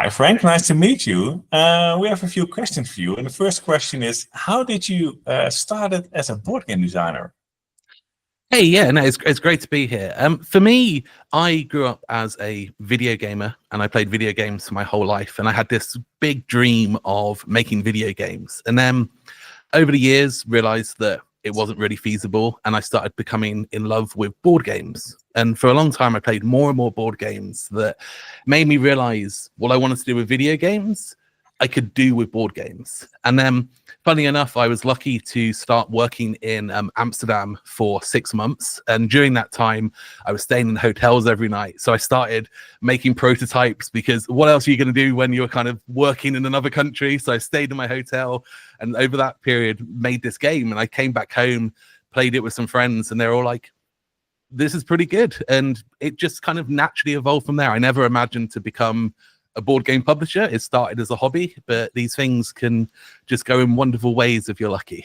Hi, Frank. Nice to meet you. We have a few questions for you. And the first question is, how did you started as a board game designer? Hey, yeah, no, it's great to be here. For me, I grew up as a video gamer and I played video games for my whole life. And I had this big dream of making video games. And then over the years, realized that it wasn't really feasible. And I started becoming in love with board games. And for a long time, I played more and more board games that made me realize what I wanted to do with video games, I could do with board games. And then, funny enough, I was lucky to start working in Amsterdam for 6 months. And during that time, I was staying in hotels every night. So I started making prototypes, because what else are you going to do when you're kind of working in another country? So I stayed in my hotel and over that period made this game. And I came back home, played it with some friends, and they're all like, this is pretty good. And it just kind of naturally evolved from there. I never imagined to become a board game publisher. It started as a hobby, but these things can just go in wonderful ways if you're lucky.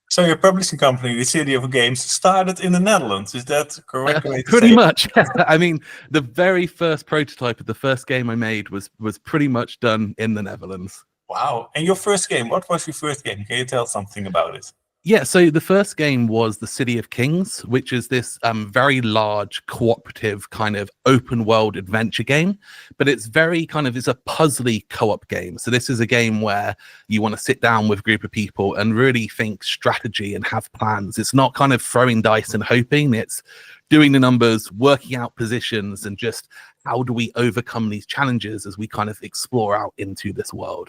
So your publishing company, the City of Games, started in the Netherlands. Is that correct? Pretty much. I mean, the very first prototype of the first game I made was pretty much done in the Netherlands. Wow. And your first game, what was your first game? Can you tell something about it? Yeah, so the first game was the City of Kings, which is this very large cooperative kind of open world adventure game, but it's very kind of, it's a puzzly co-op game. So this is a game where you want to sit down with a group of people and really think strategy and have plans. It's not kind of throwing dice and hoping, it's doing the numbers, working out positions, and just how do we overcome these challenges as we kind of explore out into this world.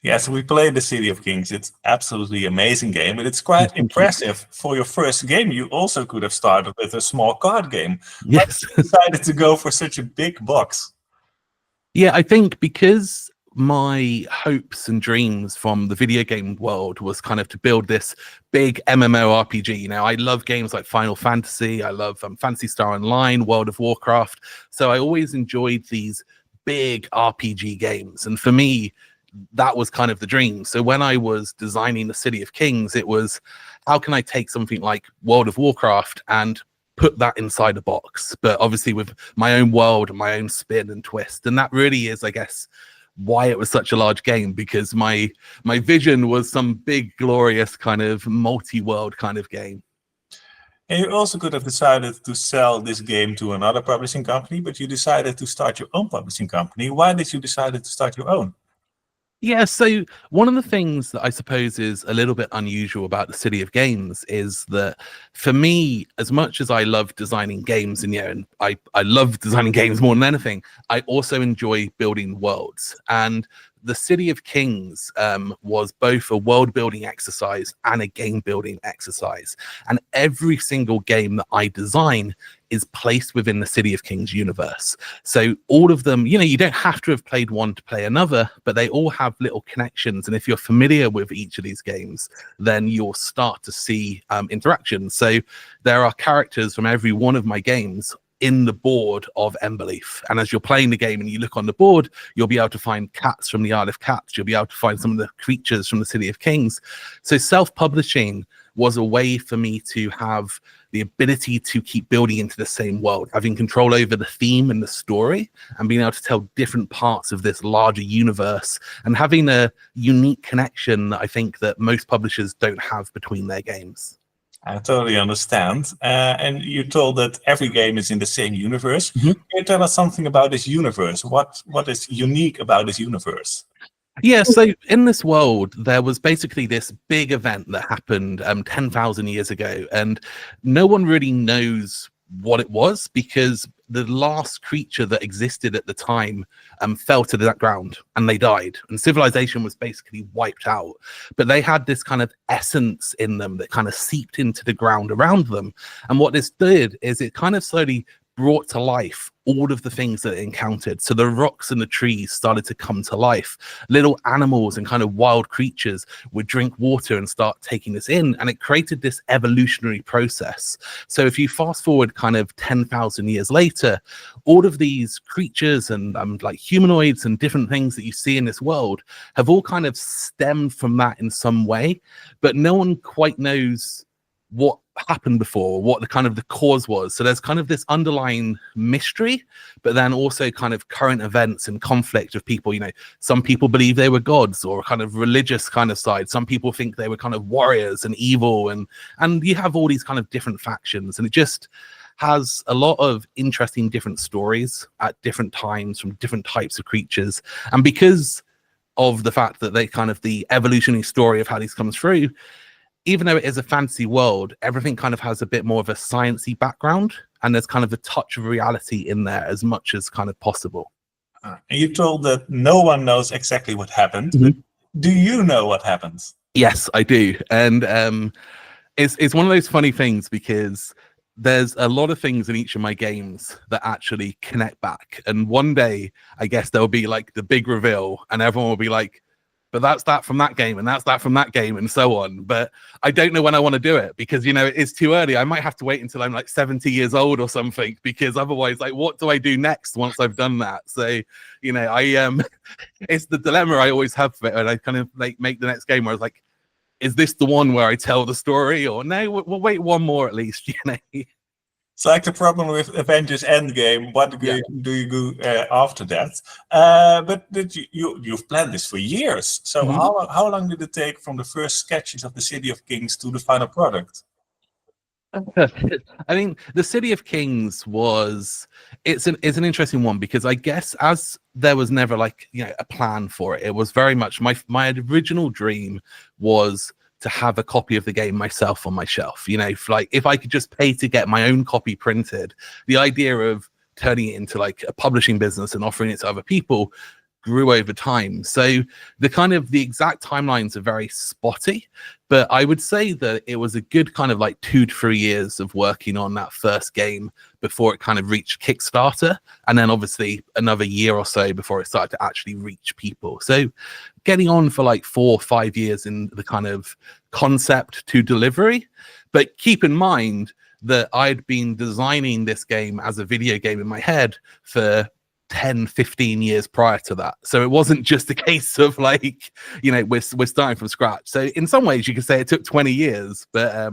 Yeah, so we played the City of Kings. It's absolutely amazing game, but it's quite impressive. For your first game, you also could have started with a small card game. Yes. But you decided to go for such a big box. Yeah, I think because my hopes and dreams from the video game world was kind of to build this big MMORPG. You know, I love games like Final Fantasy. I love Phantasy Star Online, World of Warcraft. So I always enjoyed these big RPG games. And for me, that was kind of the dream. So when I was designing the City of Kings, it was, how can I take something like World of Warcraft and put that inside a box, but obviously with my own world and my own spin and twist. And that really is, I guess, why it was such a large game, because my vision was some big, glorious kind of multi-world kind of game. And you also could have decided to sell this game to another publishing company, but you decided to start your own publishing company. Why did you decide to start your own? Yeah, so one of the things that I suppose is a little bit unusual about the City of Games is that for me, as much as I love designing games, and and I love designing games more than anything, I also enjoy building worlds. And the City of Kings was both a world building exercise and a game building exercise. And every single game that I design is placed within the City of Kings universe. So all of them, you don't have to have played one to play another, but they all have little connections. And if you're familiar with each of these games, then you'll start to see interactions. So there are characters from every one of my games in the board of Emberleaf. And as you're playing the game and you look on the board, you'll be able to find cats from the Isle of Cats. You'll be able to find some of the creatures from the City of Kings. So self-publishing was a way for me to have the ability to keep building into the same world, having control over the theme and the story, and being able to tell different parts of this larger universe, and having a unique connection that I think that most publishers don't have between their games. I totally understand. And you told that every game is in the same universe. Mm-hmm. Can you tell us something about this universe? What is unique about this universe? Yeah, so in this world, there was basically this big event that happened 10,000 years ago, and no one really knows what it was, because the last creature that existed at the time fell to the ground and they died, and civilization was basically wiped out. But they had this kind of essence in them that kind of seeped into the ground around them. And what this did is it kind of slowly brought to life all of the things that it encountered. So the rocks and the trees started to come to life. Little animals and kind of wild creatures would drink water and start taking this in, and it created this evolutionary process. So if you fast forward kind of 10,000 years later, all of these creatures and like humanoids and different things that you see in this world have all kind of stemmed from that in some way, but no one quite knows what happened before, what the kind of the cause was. So there's kind of this underlying mystery, but then also kind of current events and conflict of people. You know, some people believe they were gods, or a kind of religious kind of side. Some people think they were kind of warriors and evil, and you have all these kind of different factions, and it just has a lot of interesting different stories at different times from different types of creatures. And because of the fact that they kind of the evolutionary story of how these comes through, even though it is a fantasy world, everything kind of has a bit more of a sciencey background, and there's kind of a touch of reality in there as much as kind of possible. And you told that no one knows exactly what happened. Mm-hmm. But do you know what happens? Yes, I do. And it's one of those funny things, because there's a lot of things in each of my games that actually connect back. And one day, I guess there'll be like the big reveal, and everyone will be like, but that's that from that game, and that's that from that game, and so on. But I don't know when I want to do it, because, you know, it's too early. I might have to wait until I'm like 70 years old or something, because otherwise, like, what do I do next once I've done that? So, you know, it's the dilemma I always have for it. And I kind of like make the next game where I was like, is this the one where I tell the story, or no, we'll wait one more at least, you know? It's like the problem with Avengers Endgame. What do you do after that? But you've planned this for years. So how long did it take from the first sketches of the City of Kings to the final product? I mean, the City of Kings it's an interesting one, because I guess as there was never like, you know, a plan for it. It was very much my original dream was to have a copy of the game myself on my shelf. You know, if I could just pay to get my own copy printed, the idea of turning it into like a publishing business and offering it to other people grew over time. So the exact timelines are very spotty, but I would say that it was a good kind of like 2 to 3 years of working on that first game before it kind of reached Kickstarter, and then obviously another year or so before it started to actually reach people. So getting on for like 4 or 5 years in the kind of concept to delivery. But keep in mind that I'd been designing this game as a video game in my head for 10, 15 years prior to that. So it wasn't just a case of like, you know, we're starting from scratch. So in some ways you could say it took 20 years, but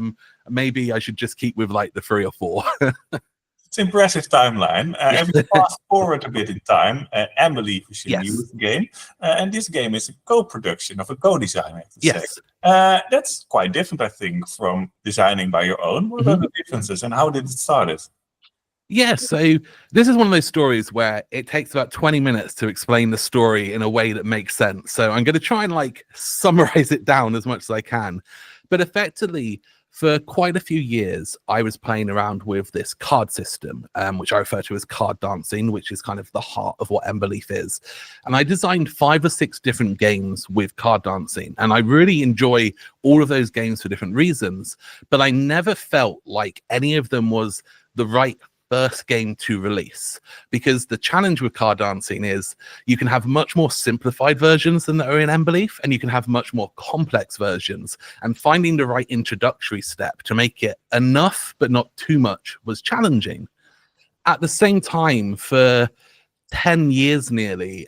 maybe I should just keep with like the 3 or 4. It's an impressive timeline. If we fast forward a bit in time, Emberleaf is your newest game, and this game is a co-production of a co-design, I have to say. That's quite different, I think, from designing by your own. What are the differences, and how did it start? Yeah, so this is one of those stories where it takes about 20 minutes to explain the story in a way that makes sense. So I'm going to try and like summarize it down as much as I can. But effectively, for quite a few years, I was playing around with this card system, which I refer to as card dancing, which is kind of the heart of what Emberleaf is. And I designed 5 or 6 different games with card dancing. And I really enjoy all of those games for different reasons. But I never felt like any of them was the right first game to release, because the challenge with card dancing is you can have much more simplified versions than that are in Emberleaf, and you can have much more complex versions, and finding the right introductory step to make it enough but not too much was challenging. At the same time, for 10 years nearly,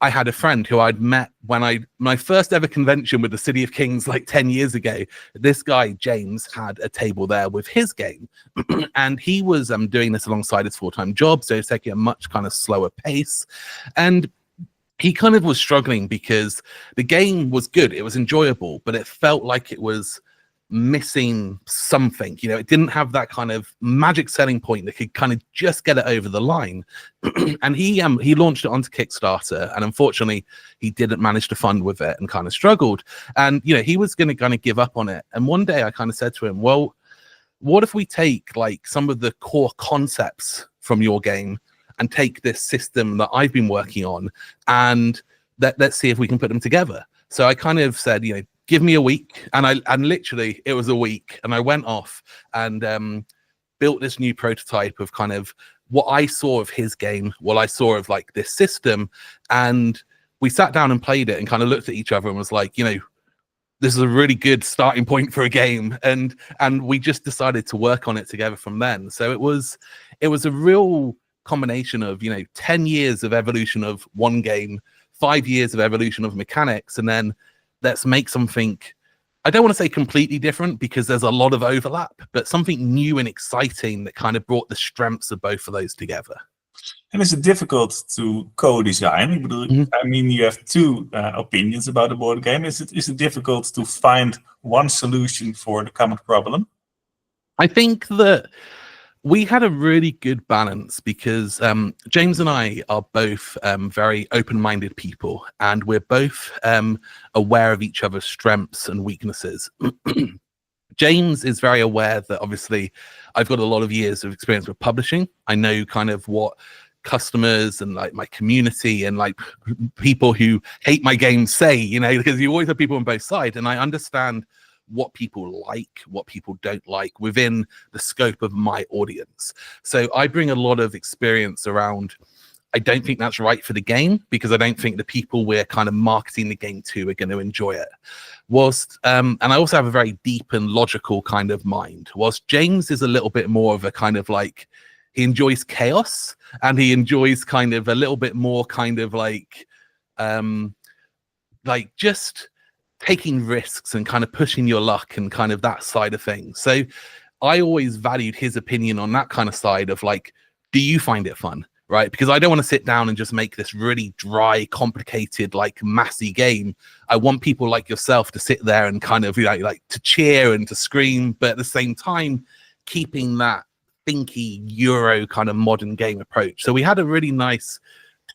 I had a friend who I'd met when my first ever convention with the City of Kings like 10 years ago. This guy, James, had a table there with his game. And he was doing this alongside his full-time job. So he's taking a much kind of slower pace. And he kind of was struggling because the game was good. It was enjoyable, but it felt like it was missing something. You know, it didn't have that kind of magic selling point that could kind of just get it over the line. And he launched it onto Kickstarter, and unfortunately he didn't manage to fund with it and kind of struggled. And you know, he was going to kind of give up on it. And one day I kind of said to him, well, what if we take like some of the core concepts from your game and take this system that I've been working on, and let's see if we can put them together. So I kind of said, you know, give me a week. And literally it was a week, and I went off and built this new prototype of kind of what I saw of his game, what I saw of like this system. And we sat down and played it and kind of looked at each other and was like, you know, this is a really good starting point for a game. And we just decided to work on it together from then. So it was a real combination of, you know, 10 years of evolution of one game, 5 years of evolution of mechanics, and then let's make something I don't want to say completely different because there's a lot of overlap, but something new and exciting that kind of brought the strengths of both of those together. And is it difficult to co-design? I mean, you have two opinions about the board game. Is it difficult to find one solution for the common problem? I think that we had a really good balance because James and I are both very open-minded people, and we're both aware of each other's strengths and weaknesses. James is very aware that obviously I've got a lot of years of experience with publishing. I know kind of what customers and like my community and like people who hate my games say, you know, because you always have people on both sides, and I understand what people like, what people don't like within the scope of my audience. So I bring a lot of experience around, I don't think that's right for the game because I don't think the people we're kind of marketing the game to are going to enjoy it. Whilst, and I also have a very deep and logical kind of mind. Whilst James is a little bit more of a kind of like, he enjoys chaos and he enjoys kind of a little bit more kind of like just taking risks and kind of pushing your luck and kind of that side of things. So I always valued his opinion on that kind of side of like, do you find it fun? Right? Because I don't want to sit down and just make this really dry, complicated, like massy game. I want people like yourself to sit there and kind of, you know, like to cheer and to scream, but at the same time, keeping that thinky Euro kind of modern game approach. So we had a really nice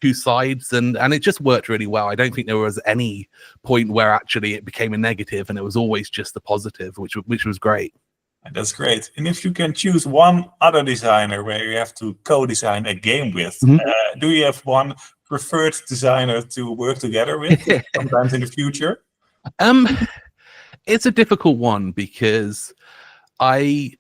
two sides, and it just worked really well. I don't think there was any point where actually it became a negative, and it was always just a positive, which was great. That's great. And if you can choose one other designer where you have to co-design a game with, do you have one preferred designer to work together with sometimes in the future? It's a difficult one because I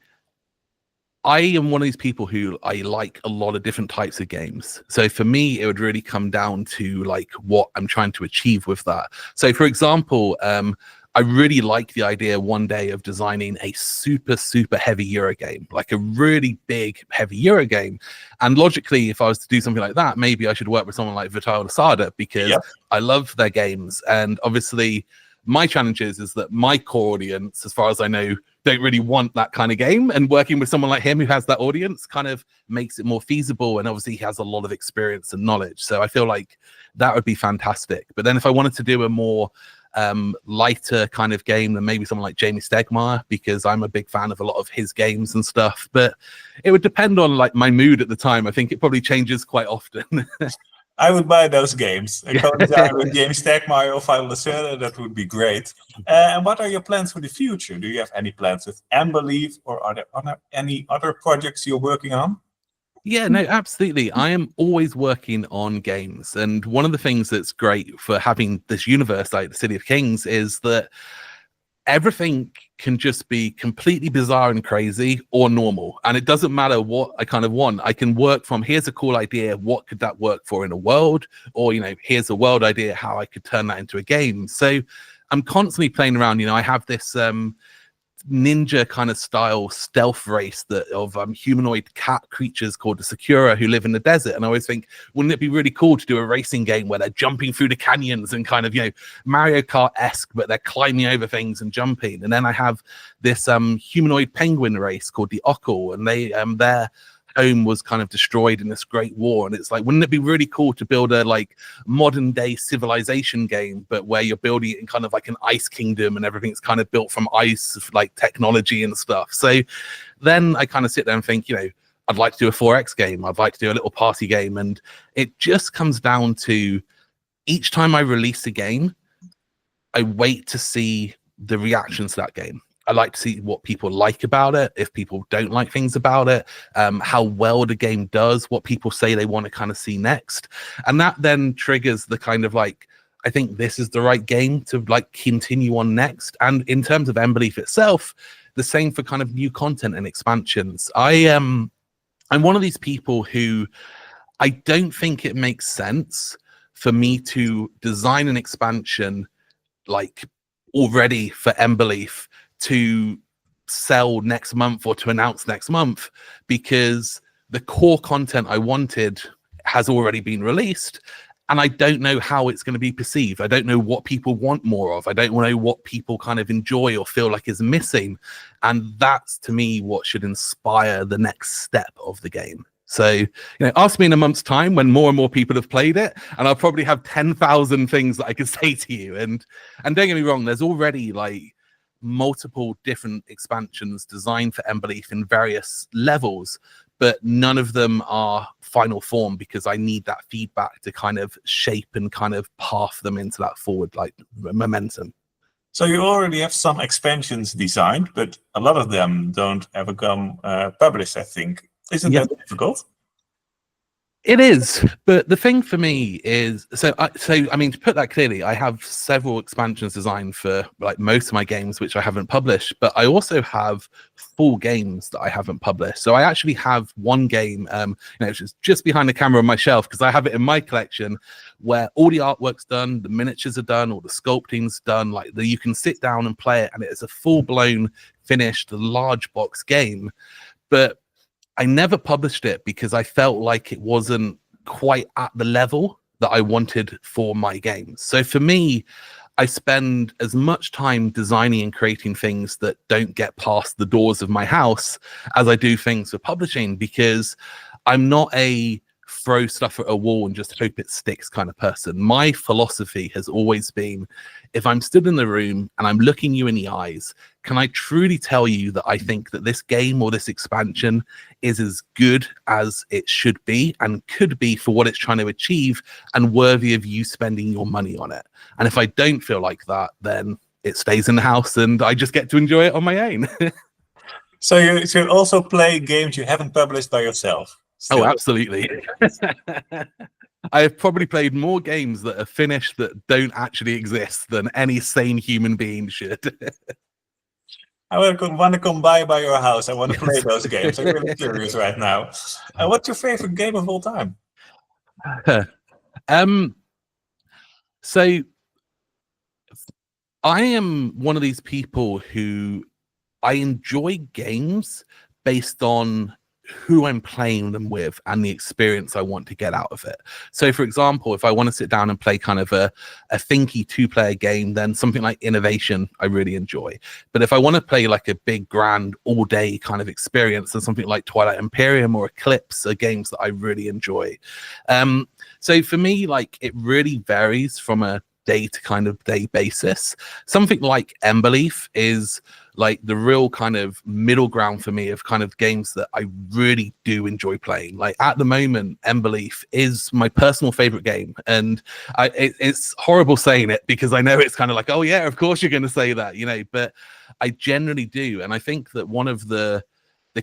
am one of these people who I like a lot of different types of games. So for me, it would really come down to like what I'm trying to achieve with that. So for example, I really like the idea one day of designing a super, super heavy Euro game, like a really big, heavy Euro game. And logically, if I was to do something like that, maybe I should work with someone like Vital Sada because I love their games. And obviously, my challenge is that my core audience, as far as I know, don't really want that kind of game. And working with someone like him who has that audience kind of makes it more feasible. And obviously, he has a lot of experience and knowledge. So I feel like that would be fantastic. But then if I wanted to do a more lighter kind of game than maybe someone like Jamie Stegmaier, because I'm a big fan of a lot of his games and stuff, but it would depend on like my mood at the time. I think it probably changes quite often. I would buy those games. A co-design with Jamie Stegmaier or Vital that would be great. And what are your plans for the future? Do you have any plans with Emberleaf, or are there any other projects you're working on? Yeah, no, absolutely. I am always working on games. And one of the things that's great for having this universe like the City of Kings is that everything can just be completely bizarre and crazy or normal. And it doesn't matter what I kind of want. I can work from, here's a cool idea. What could that work for in a world? Or, you know, here's a world idea, how I could turn that into a game. So I'm constantly playing around. You know, I have this ninja kind of style stealth race that of humanoid cat creatures called the Sakura who live in the desert, and I always think, wouldn't it be really cool to do a racing game where they're jumping through the canyons and kind of, you know, Mario Kart-esque, but they're climbing over things and jumping. And then I have this humanoid penguin race called the Ockle, and they their home was kind of destroyed in this great war, and it's like, wouldn't it be really cool to build a like modern day civilization game, but where you're building it in kind of like an ice kingdom and everything's kind of built from ice, like technology and stuff. So then I kind of sit there and think, you know, I'd like to do a 4X game, I'd like to do a little party game, and it just comes down to each time I release a game, I wait to see the reactions to that game. I like to see what people like about it, if people don't like things about it, how well the game does, what people say they want to kind of see next. And that then triggers the kind of like, I think this is the right game to like continue on next. And in terms of Emberleaf itself, the same for kind of new content and expansions. I'm one of these people who I don't think it makes sense for me to design an expansion like already for Emberleaf to sell next month or to announce next month, because the core content I wanted has already been released. and I don't know how it's going to be perceived. I don't know what people want more of. I don't know what people kind of enjoy or feel like is missing. And that's, to me, what should inspire the next step of the game. So, ask me in a month's time when more and more people have played it, and I'll probably have 10,000 things that I could say to you. And don't get me wrong, there's already like multiple different expansions designed for Emberleaf in various levels, but none of them are final form because I need that feedback to kind of shape and kind of path them into that forward like momentum. So you already have some expansions designed, but a lot of them don't ever come published, I think. Isn't that difficult? It is, but the thing for me is, I mean, to put that clearly, I have several expansions designed for like most of my games, which I haven't published, but I also have full games that I haven't published. So I actually have one game, which is just behind the camera on my shelf because I have it in my collection, where all the artwork's done, the miniatures are done, all the sculpting's done. Like you can sit down and play it, and it is a full-blown, finished, large box game, but I never published it because I felt like it wasn't quite at the level that I wanted for my games. So for me, I spend as much time designing and creating things that don't get past the doors of my house as I do things for publishing, because I'm not a throw stuff at a wall and just hope it sticks kind of person. My philosophy has always been, if I'm stood in the room and I'm looking you in the eyes, can I truly tell you that I think that this game or this expansion is as good as it should be and could be for what it's trying to achieve and worthy of you spending your money on it? And if I don't feel like that, then it stays in the house and I just get to enjoy it on my own. So you also play games you haven't published by yourself? Still. Oh, absolutely. I have probably played more games that are finished that don't actually exist than any sane human being should. I want to come by your house. I want to play those games. I'm really curious right now. What's your favorite game of all time? So I am one of these people who I enjoy games based on who I'm playing them with and the experience I want to get out of it. So for example, if I want to sit down and play kind of a thinky 2-player game, then something like Innovation I really enjoy. But if I want to play like a big grand all-day kind of experience, then something like Twilight Imperium or Eclipse are games that I really enjoy. So for me, like, it really varies from a day basis. Something like Emberleaf is like the real kind of middle ground for me of kind of games that I really do enjoy playing. Like at the moment, Emberleaf is my personal favorite game, and it's horrible saying it because I know it's kind of like, oh yeah, of course you're going to say that, but I generally do. And I think that one of the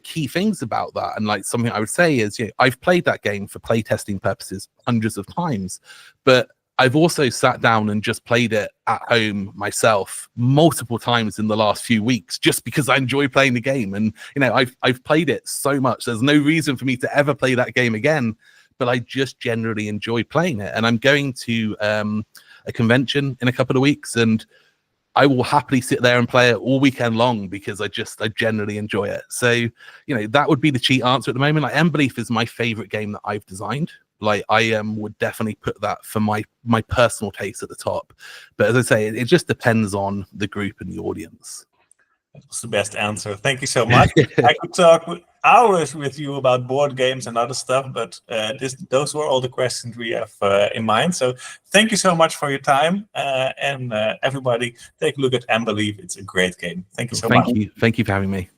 key things about that, and like something I would say is, I've played that game for playtesting purposes hundreds of times, but I've also sat down and just played it at home myself multiple times in the last few weeks just because I enjoy playing the game. And, I've played it so much. There's no reason for me to ever play that game again, but I just generally enjoy playing it. And I'm going to a convention in a couple of weeks, and I will happily sit there and play it all weekend long because I generally enjoy it. So, that would be the cheat answer at the moment. Like Emberleaf is my favorite game that I've designed. Like I would definitely put that for my personal taste at the top. But as I say, it just depends on the group and the audience. That's the best answer. Thank you so much. I could talk hours with you about board games and other stuff, but those were all the questions we have in mind. So thank you so much for your time. And everybody, take a look at Emberleaf. It's a great game. Thank you so much. Thank you for having me.